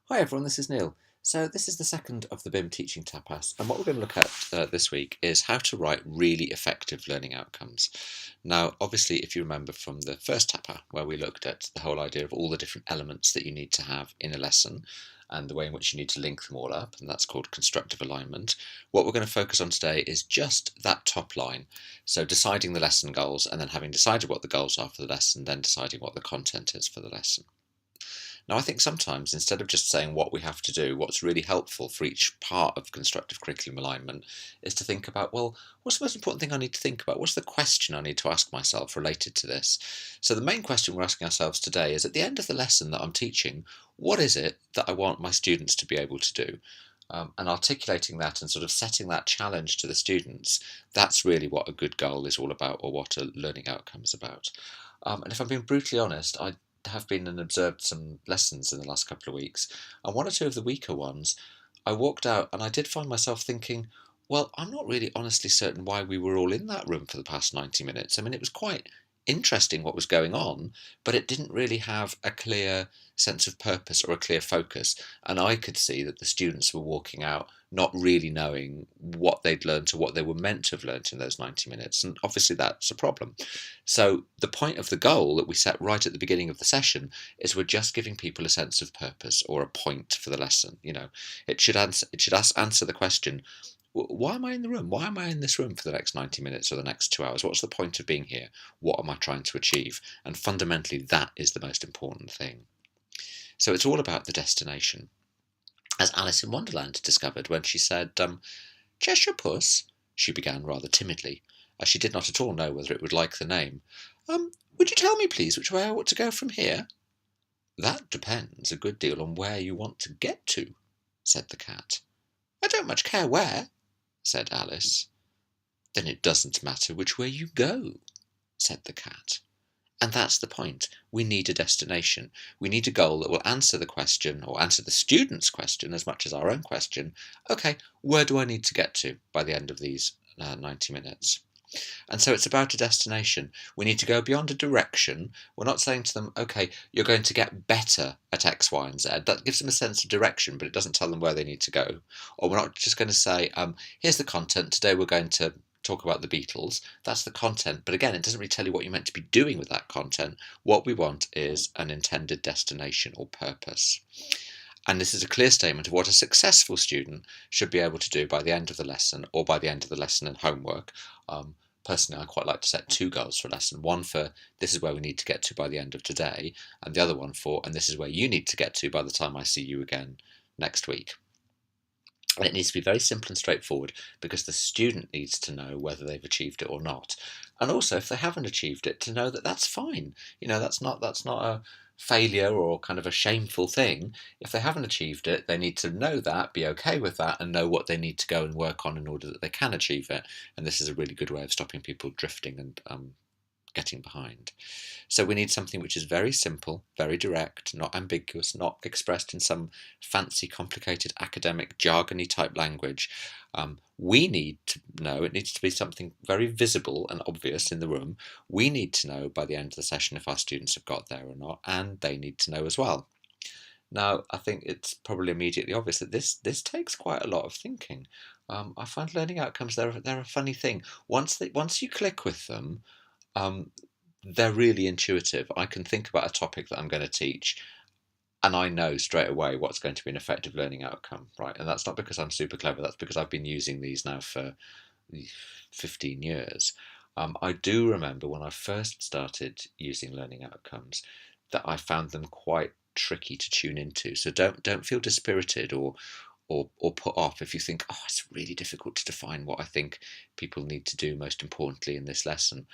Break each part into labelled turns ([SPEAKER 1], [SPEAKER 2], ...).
[SPEAKER 1] Hi everyone, this is Neill. So this is the second of the BIM teaching tapas, and what we're going to look at this week is how to write really effective learning outcomes. Now, obviously, if you remember from the first tapa, where we looked at the whole idea of all the different elements that you need to have in a lesson, and the way in which you need to link them all up, and that's called constructive alignment, what we're going to focus on today is just that top line. So deciding the lesson goals, and then having decided what the goals are for the lesson, then deciding what the content is for the lesson. Now, I think sometimes instead of just saying what we have to do, what's really helpful for each part of constructive curriculum alignment is to think about, well, what's the most important thing I need to think about? What's the question I need to ask myself related to this? So the main question we're asking ourselves today is, at the end of the lesson that I'm teaching, what is it that I want my students to be able to do? And articulating that and sort of setting that challenge to the students, that's really what a good goal is all about, or what a learning outcome is about. And if I'm being brutally honest, I have been and observed some lessons in the last couple of weeks, and one or two of the weaker ones, I walked out and I did find myself thinking, well, I'm not really honestly certain why we were all in that room for the past 90 minutes. I mean, it was quite interesting what was going on, but it didn't really have a clear sense of purpose or a clear focus. And I could see that the students were walking out not really knowing what they'd learned or what they were meant to have learned in those 90 minutes. And obviously that's a problem. So the point of the goal that we set right at the beginning of the session is we're just giving people a sense of purpose or a point for the lesson. It should answer the question, why am I in the room? Why am I in this room for the next 90 minutes or the next 2 hours? What's the point of being here? What am I trying to achieve? And fundamentally, that is the most important thing. So it's all about the destination. As Alice in Wonderland discovered when she said, Cheshire Puss, she began rather timidly, as she did not at all know whether it would like the name. Would you tell me, please, which way I ought to go from here? That depends a good deal on where you want to get to, said the cat. I don't much care where, said Alice. Then it doesn't matter which way you go, said the cat. And that's the point. We need a destination. We need a goal that will answer the question, or answer the student's question as much as our own question. Okay, where do I need to get to by the end of these 90 minutes? And so it's about a destination. We need to go beyond a direction. We're not saying to them, okay, you're going to get better at X, Y, and Z. That gives them a sense of direction, but it doesn't tell them where they need to go. Or we're not just going to say, here's the content. Today we're going to talk about the Beatles. That's the content, but again, it doesn't really tell you what you're meant to be doing with that content. What we want is an intended destination or purpose. And this is a clear statement of what a successful student should be able to do by the end of the lesson, or by the end of the lesson and homework. Personally, I quite like to set two goals for a lesson. One for, this is where we need to get to by the end of today, and the other one for, and this is where you need to get to by the time I see you again next week. And it needs to be very simple and straightforward, because the student needs to know whether they've achieved it or not. And also, if they haven't achieved it, to know that that's fine. That's not a failure or kind of a shameful thing. If they haven't achieved it, they need to know that, be okay with that, and know what they need to go and work on in order that they can achieve it. And this is a really good way of stopping people drifting and getting behind. So we need something which is very simple, very direct, not ambiguous, not expressed in some fancy, complicated, academic, jargony type language. We need to know, it needs to be something very visible and obvious in the room. We need to know by the end of the session if our students have got there or not, and they need to know as well. Now, I think it's probably immediately obvious that this takes quite a lot of thinking. I find learning outcomes, they're a funny thing. Once you click with them, they're really intuitive. I can think about a topic that I'm going to teach, and I know straight away what's going to be an effective learning outcome, right? And that's not because I'm super clever, that's because I've been using these now for 15 years. I do remember when I first started using learning outcomes that I found them quite tricky to tune into. So don't feel dispirited or put off if you think, oh, it's really difficult to define what I think people need to do most importantly in this lesson.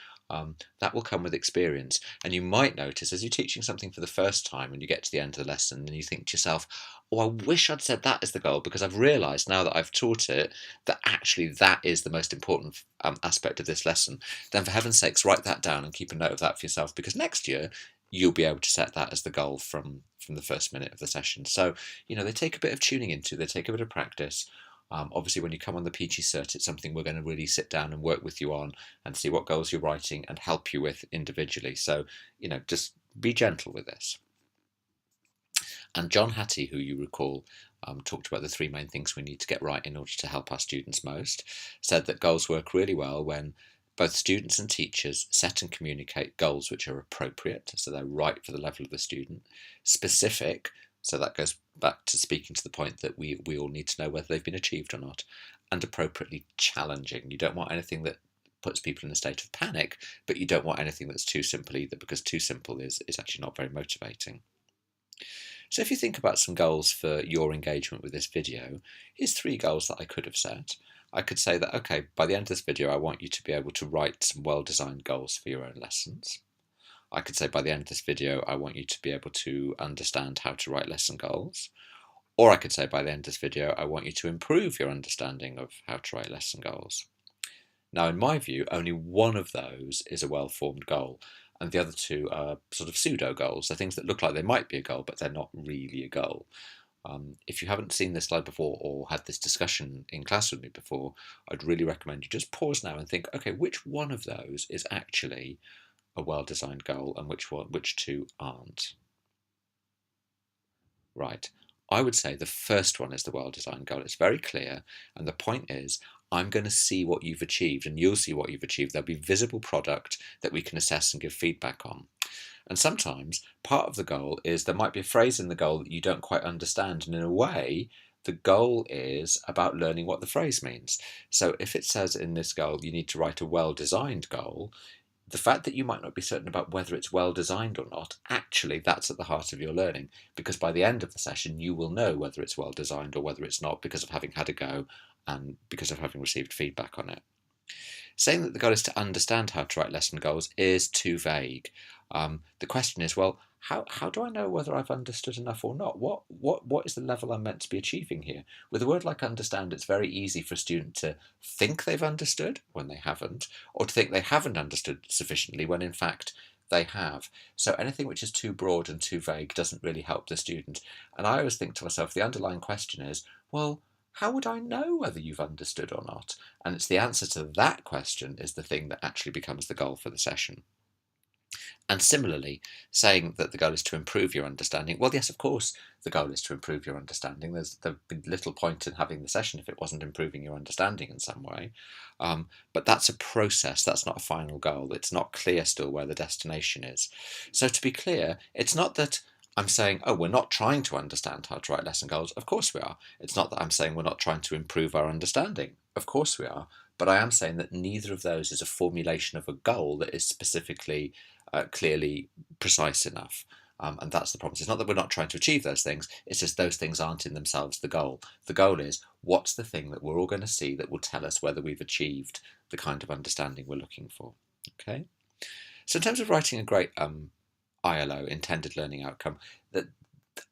[SPEAKER 1] That will come with experience. And you might notice as you're teaching something for the first time and you get to the end of the lesson and you think to yourself, oh, I wish I'd said that as the goal, because I've realised now that I've taught it that actually that is the most important aspect of this lesson. Then for heaven's sakes, write that down and keep a note of that for yourself, because next year you'll be able to set that as the goal from the first minute of the session. So, they take a bit of tuning into, they take a bit of practice. Obviously, when you come on the PG Cert, it's something we're going to really sit down and work with you on and see what goals you're writing and help you with individually. So, just be gentle with this. And John Hattie, who you recall talked about the three main things we need to get right in order to help our students most, said that goals work really well when both students and teachers set and communicate goals which are appropriate, so they're right for the level of the student, specific, so that goes back to speaking to the point that we all need to know whether they've been achieved or not, and appropriately challenging. You don't want anything that puts people in a state of panic, but you don't want anything that's too simple either, because too simple is actually not very motivating. So if you think about some goals for your engagement with this video, here's 3 goals that I could have set. I could say that, okay, by the end of this video, I want you to be able to write some well-designed goals for your own lessons. I could say by the end of this video, I want you to be able to understand how to write lesson goals. Or I could say by the end of this video, I want you to improve your understanding of how to write lesson goals. Now, in my view, only one of those is a well-formed goal, and the other 2 are sort of pseudo goals. They're things that look like they might be a goal, but they're not really a goal. If you haven't seen this slide before or had this discussion in class with me before, I'd really recommend you just pause now and think, okay, which one of those is actually a well-designed goal and which 2 aren't? Right. I would say the first one is the well-designed goal. It's very clear, and the point is, I'm going to see what you've achieved, and you'll see what you've achieved. There'll be visible product that we can assess and give feedback on. And sometimes part of the goal is there might be a phrase in the goal that you don't quite understand, and in a way, the goal is about learning what the phrase means. So if it says in this goal you need to write a well-designed goal, the fact that you might not be certain about whether it's well designed or not, actually that's at the heart of your learning, because by the end of the session you will know whether it's well designed or whether it's not, because of having had a go and because of having received feedback on it. Saying that the goal is to understand how to write lesson goals is too vague. The question is, well, how do I know whether I've understood enough or not? What is the level I'm meant to be achieving here? With a word like understand, it's very easy for a student to think they've understood when they haven't, or to think they haven't understood sufficiently when in fact they have. So anything which is too broad and too vague doesn't really help the student. And I always think to myself, the underlying question is, well, how would I know whether you've understood or not? And it's the answer to that question is the thing that actually becomes the goal for the session. And similarly, saying that the goal is to improve your understanding, well, yes, of course, the goal is to improve your understanding. There'd be little point in having the session if it wasn't improving your understanding in some way. But that's a process, that's not a final goal. It's not clear still where the destination is. So to be clear, it's not that I'm saying, oh, we're not trying to understand how to write lesson goals. Of course we are. It's not that I'm saying we're not trying to improve our understanding. Of course we are. But I am saying that neither of those is a formulation of a goal that is specifically clearly precise enough. And that's the problem. It's not that we're not trying to achieve those things, it's just those things aren't in themselves the goal. The goal is, what's the thing that we're all going to see that will tell us whether we've achieved the kind of understanding we're looking for. Okay? So in terms of writing a great ILO, intended learning outcome, that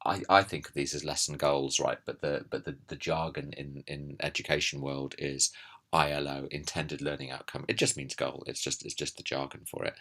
[SPEAKER 1] I think of these as lesson goals, right? But the jargon in education world is ILO, intended learning outcome. It just means goal. It's just the jargon for it.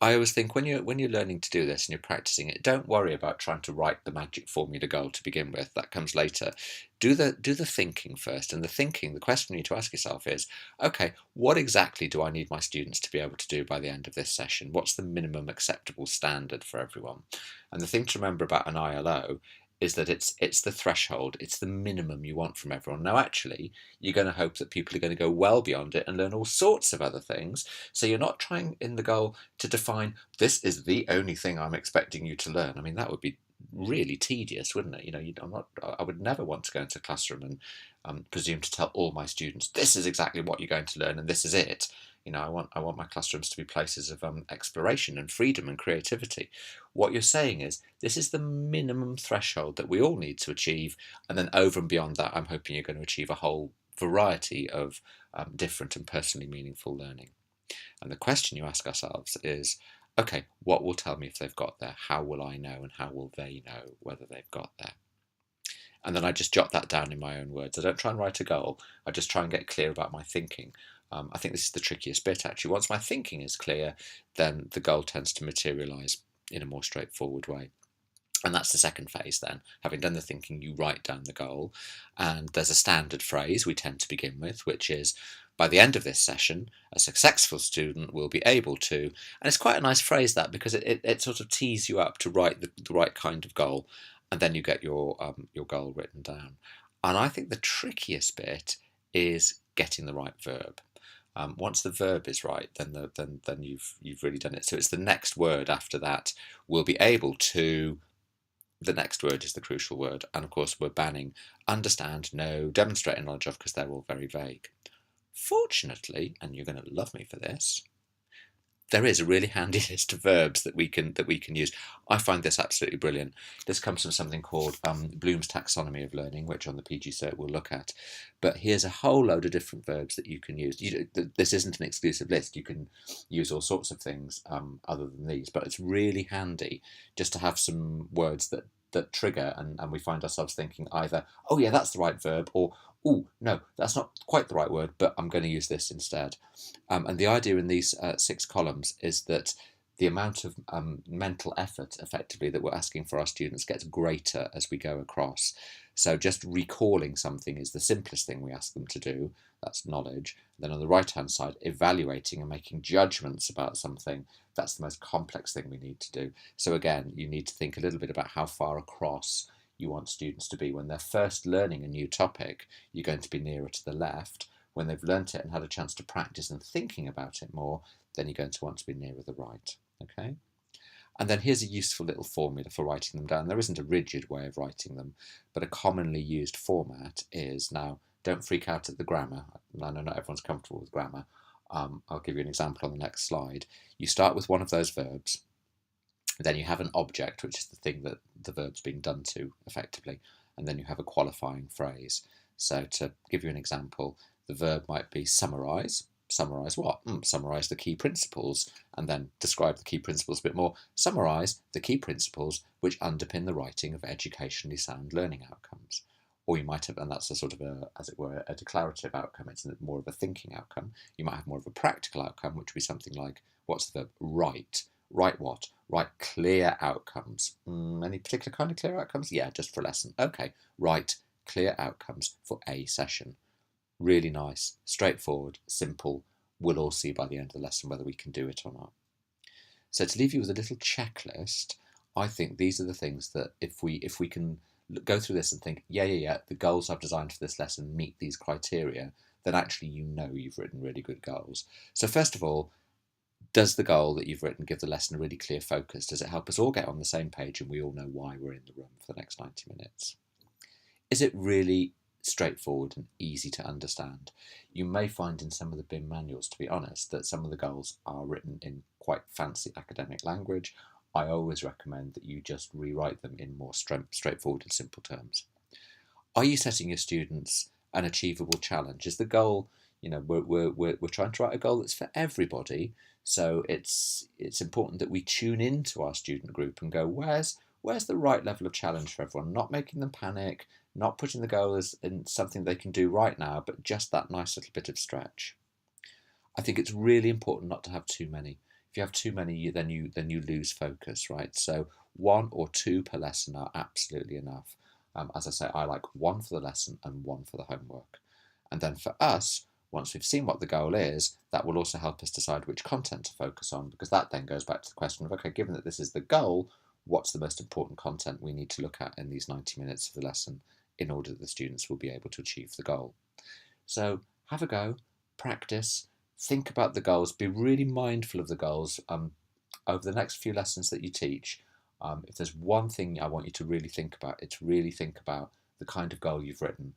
[SPEAKER 1] I always think when you're learning to do this and you're practicing it, don't worry about trying to write the magic formula goal to begin with. That comes later. Do the thinking first. And the question you need to ask yourself is, okay, what exactly do I need my students to be able to do by the end of this session? What's the minimum acceptable standard for everyone? And the thing to remember about an ILO is that it's the threshold, it's the minimum you want from everyone. Now, actually, you're going to hope that people are going to go well beyond it and learn all sorts of other things. So you're not trying in the goal to define, this is the only thing I'm expecting you to learn. I mean, that would be really tedious, wouldn't it? You know, I would never want to go into a classroom and presume to tell all my students, this is exactly what you're going to learn and this is it. You know, I want my classrooms to be places of exploration and freedom and creativity. What you're saying is, this is the minimum threshold that we all need to achieve, and then over and beyond that, I'm hoping you're going to achieve a whole variety of different and personally meaningful learning. And the question you ask ourselves is, okay, what will tell me if they've got there? How will I know, and how will they know whether they've got there? And then I just jot that down in my own words. I don't try and write a goal. I just try and get clear about my thinking. I think this is the trickiest bit, actually. Once my thinking is clear, then the goal tends to materialise in a more straightforward way. And that's the second phase then. Having done the thinking, you write down the goal. And there's a standard phrase we tend to begin with, which is, by the end of this session, a successful student will be able to... And it's quite a nice phrase, that, because it sort of tees you up to write the right kind of goal. and then you get your goal written down. And I think the trickiest bit is getting the right verb. Once the verb is right, then you've really done it. So it's the next word after that we'll be able to. The next word is the crucial word, and of course we're banning understand, know, demonstrate, and knowledge of, because they're all very vague. Fortunately, and you're going to love me for this, there is a really handy list of verbs that we can use. I find this absolutely brilliant. This comes from something called Bloom's Taxonomy of Learning, which on the PG Cert we'll look at. But here's a whole load of different verbs that you can use. This isn't an exclusive list. You can use all sorts of things other than these, but it's really handy just to have some words that trigger, and we find ourselves thinking either, oh yeah, that's the right verb, or oh no, that's not quite the right word, but I'm going to use this instead. And the idea in these 6 columns is that the amount of mental effort, effectively, that we're asking for our students gets greater as we go across. So just recalling something is the simplest thing we ask them to do. That's knowledge. Then on the right-hand side, evaluating and making judgments about something. That's the most complex thing we need to do. So again, you need to think a little bit about how far across you want students to be. When they're first learning a new topic, you're going to be nearer to the left. When they've learnt it and had a chance to practice and thinking about it more, then you're going to want to be nearer the right. Okay? And then here's a useful little formula for writing them down. There isn't a rigid way of writing them, but a commonly used format is, now, don't freak out at the grammar. I know not everyone's comfortable with grammar. I'll give you an example on the next slide. You start with one of those verbs. Then you have an object, which is the thing that the verb's being done to, effectively. And then you have a qualifying phrase. So to give you an example, the verb might be summarise. Summarise what? Summarise the key principles, and then describe the key principles a bit more. Summarise the key principles which underpin the writing of educationally sound learning outcomes. Or you might have, and that's a sort of a, as it were, a declarative outcome. It's more of a thinking outcome. You might have more of a practical outcome, which would be something like, what's the verb? Write. Write what? Write clear outcomes. Any particular kind of clear outcomes? Yeah, just for a lesson. Okay, write clear outcomes for a session. Really nice, straightforward, simple. We'll all see by the end of the lesson whether we can do it or not. So to leave you with a little checklist, I think these are the things that if we can go through this and think, yeah, the goals I've designed for this lesson meet these criteria, then actually you've written really good goals. So first of all, does the goal that you've written give the lesson a really clear focus? Does it help us all get on the same page and we all know why we're in the room for the next 90 minutes? Is it really straightforward and easy to understand? You may find in some of the BIM manuals, to be honest, that some of the goals are written in quite fancy academic language. I always recommend that you just rewrite them in more straightforward and simple terms. Are you setting your students an achievable challenge? Is the goal, we're trying to write a goal that's for everybody, so it's important that we tune into our student group and go, where's the right level of challenge for everyone? Not making them panic, not putting the goal as in something they can do right now, but just that nice little bit of stretch. I think it's really important not to have too many. If you have too many, then you lose focus, right? So 1 or 2 per lesson are absolutely enough. As I say, I like 1 for the lesson and 1 for the homework. And then for us, once we've seen what the goal is, that will also help us decide which content to focus on, because that then goes back to the question of, okay, given that this is the goal, what's the most important content we need to look at in these 90 minutes of the lesson in order that the students will be able to achieve the goal. So have a go, practice, think about the goals, be really mindful of the goals over the next few lessons that you teach. If there's one thing I want you to really think about, it's really think about the kind of goal you've written,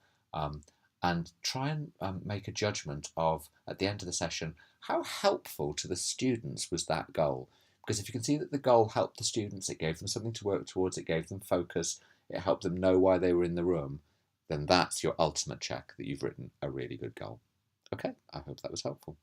[SPEAKER 1] and try and make a judgment of, at the end of the session, how helpful to the students was that goal. Because if you can see that the goal helped the students, it gave them something to work towards, it gave them focus, it helped them know why they were in the room, then that's your ultimate check that you've written a really good goal. Okay, I hope that was helpful.